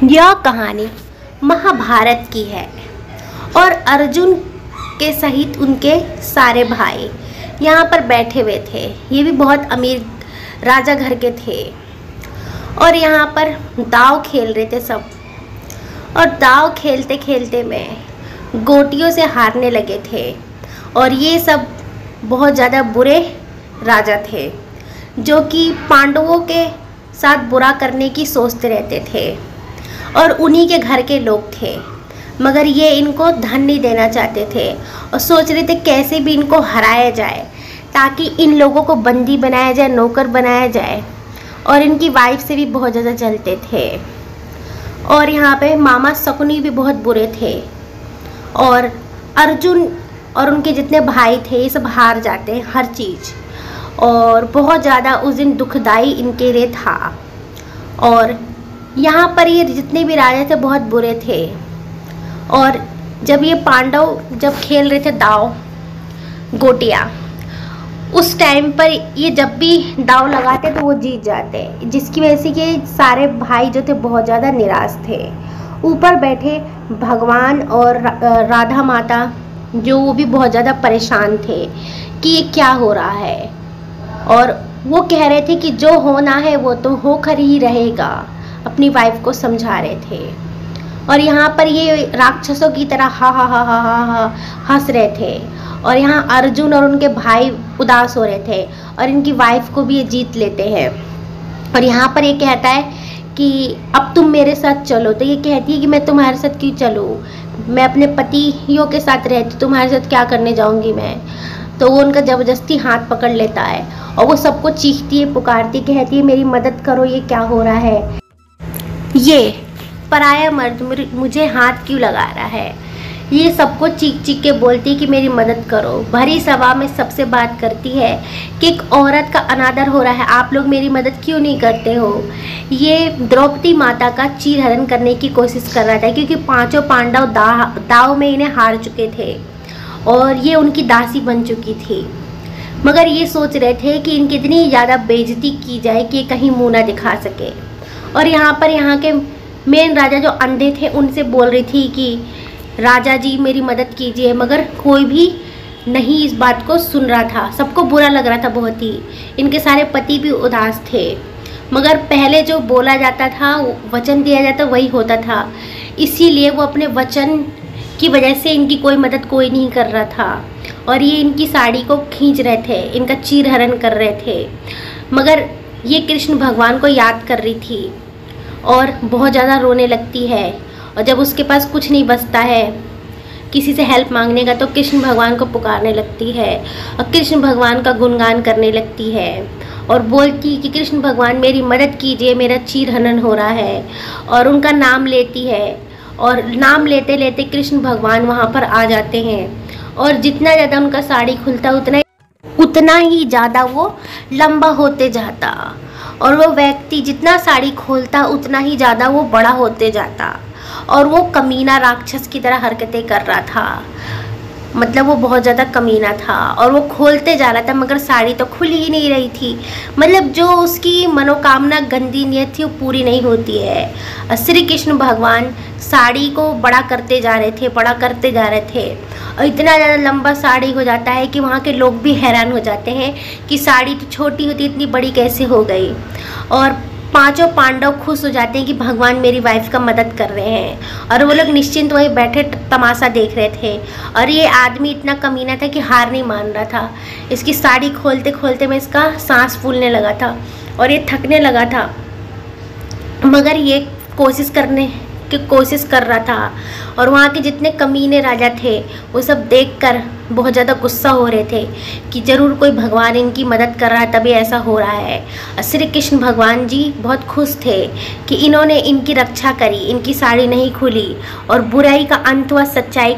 यह कहानी महाभारत की है और अर्जुन के सहित उनके सारे भाई यहाँ पर बैठे हुए थे। ये भी बहुत अमीर राजा घर के थे और यहाँ पर दाव खेल रहे थे सब। और दाव खेलते खेलते में गोटियों से हारने लगे थे और ये सब बहुत ज़्यादा बुरे राजा थे जो कि पांडवों के साथ बुरा करने की सोचते रहते थे और उन्हीं के घर के लोग थे, मगर ये इनको धन नहीं देना चाहते थे और सोच रहे थे कैसे भी इनको हराया जाए ताकि इन लोगों को बंदी बनाया जाए, नौकर बनाया जाए। और इनकी वाइफ से भी बहुत ज़्यादा जलते थे। और यहाँ पे मामा शकुनी भी बहुत बुरे थे और अर्जुन और उनके जितने भाई थे ये सब हार जाते हैं हर चीज़। और बहुत ज़्यादा उस दिन दुखदाई इनके लिए था। और यहाँ पर ये जितने भी राजा थे बहुत बुरे थे। और जब ये पांडव जब खेल रहे थे दाव गोटियाँ, उस टाइम पर ये जब भी दाव लगाते तो वो जीत जाते, जिसकी वजह से ये सारे भाई जो थे बहुत ज़्यादा निराश थे। ऊपर बैठे भगवान और राधा माता जो वो भी बहुत ज़्यादा परेशान थे कि ये क्या हो रहा है। और वो कह रहे थे कि जो होना है वो तो होकर ही रहेगा, अपनी वाइफ को समझा रहे थे। और यहाँ पर ये राक्षसों की तरह हा हा हा हा हा हा हंस रहे थे। और यहाँ अर्जुन और उनके भाई उदास हो रहे थे और इनकी वाइफ को भी ये जीत लेते हैं। और यहाँ पर ये कहता है कि अब तुम मेरे साथ चलो, तो ये कहती है कि मैं तुम्हारे साथ क्यों चलूँ, मैं अपने पतियों के साथ रहती, तुम्हारे साथ क्या करने जाऊँगी मैं। तो वो उनका ज़बरदस्ती हाथ पकड़ लेता है और वो सबको चीखती है, पुकारती, कहती है मेरी मदद करो, ये क्या हो रहा है, ये पराया मर्द मुझे हाथ क्यों लगा रहा है। ये सबको चीख चीख के बोलती है कि मेरी मदद करो। भरी सभा में सबसे बात करती है कि एक औरत का अनादर हो रहा है, आप लोग मेरी मदद क्यों नहीं करते हो। ये द्रौपदी माता का चीरहरण करने की कोशिश कर रहा था क्योंकि पांचों पांडव दाव में इन्हें हार चुके थे और ये उनकी दासी बन चुकी थी। मगर ये सोच रहे थे कि इनकी इतनी ज़्यादा बेइज्जती की जाए कि कहीं मुँह ना दिखा सके। और यहाँ पर यहाँ के मेन राजा जो अंधे थे उनसे बोल रही थी कि राजा जी मेरी मदद कीजिए, मगर कोई भी नहीं इस बात को सुन रहा था। सबको बुरा लग रहा था बहुत ही। इनके सारे पति भी उदास थे, मगर पहले जो बोला जाता था, वचन दिया जाता, वही होता था। इसीलिए वो अपने वचन की वजह से इनकी कोई मदद कोई नहीं कर रहा था। और ये इनकी साड़ी को खींच रहे थे, इनका चीरहरण कर रहे थे। मगर ये कृष्ण भगवान को याद कर रही थी और बहुत ज़्यादा रोने लगती है। और जब उसके पास कुछ नहीं बचता है किसी से हेल्प मांगने का, तो कृष्ण भगवान को पुकारने लगती है और कृष्ण भगवान का गुणगान करने लगती है और बोलती है कि कृष्ण भगवान मेरी मदद कीजिए, मेरा चीरहरण हो रहा है। और उनका नाम लेती है और नाम लेते लेते कृष्ण भगवान वहाँ पर आ जाते हैं। और जितना ज़्यादा उनका साड़ी खुलता उतना ही ज़्यादा वो लंबा होते जाता। और वो व्यक्ति जितना साड़ी खोलता उतना ही ज़्यादा वो बड़ा होते जाता। और वो कमीना राक्षस की तरह हरकतें कर रहा था, मतलब वो बहुत ज़्यादा कमीना था। और वो खोलते जा रहा था मगर साड़ी तो खुल ही नहीं रही थी। मतलब जो उसकी मनोकामना गंदी नियत थी वो पूरी नहीं होती है। श्री कृष्ण भगवान साड़ी को बड़ा करते जा रहे थे, बड़ा करते जा रहे थे। और इतना ज़्यादा लंबा साड़ी हो जाता है कि वहाँ के लोग भी हैरान हो जाते हैं कि साड़ी तो छोटी होती इतनी बड़ी कैसे हो गई। और पांचों पांडव खुश हो जाते हैं कि भगवान मेरी वाइफ का मदद कर रहे हैं। और वो लोग निश्चिंत वहीं बैठे तमाशा देख रहे थे। और ये आदमी इतना कमीना था कि हार नहीं मान रहा था। इसकी साड़ी खोलते खोलते में इसका सांस फूलने लगा था और ये थकने लगा था, मगर ये कोशिश कर रहा था। और वहाँ के जितने कमीने राजा थे वो सब देखकर बहुत ज़्यादा गुस्सा हो रहे थे कि ज़रूर कोई भगवान इनकी मदद कर रहा है तभी ऐसा हो रहा है। श्री कृष्ण भगवान जी बहुत खुश थे कि इन्होंने इनकी रक्षा करी, इनकी साड़ी नहीं खुली और बुराई का अंत हुआ सच्चाई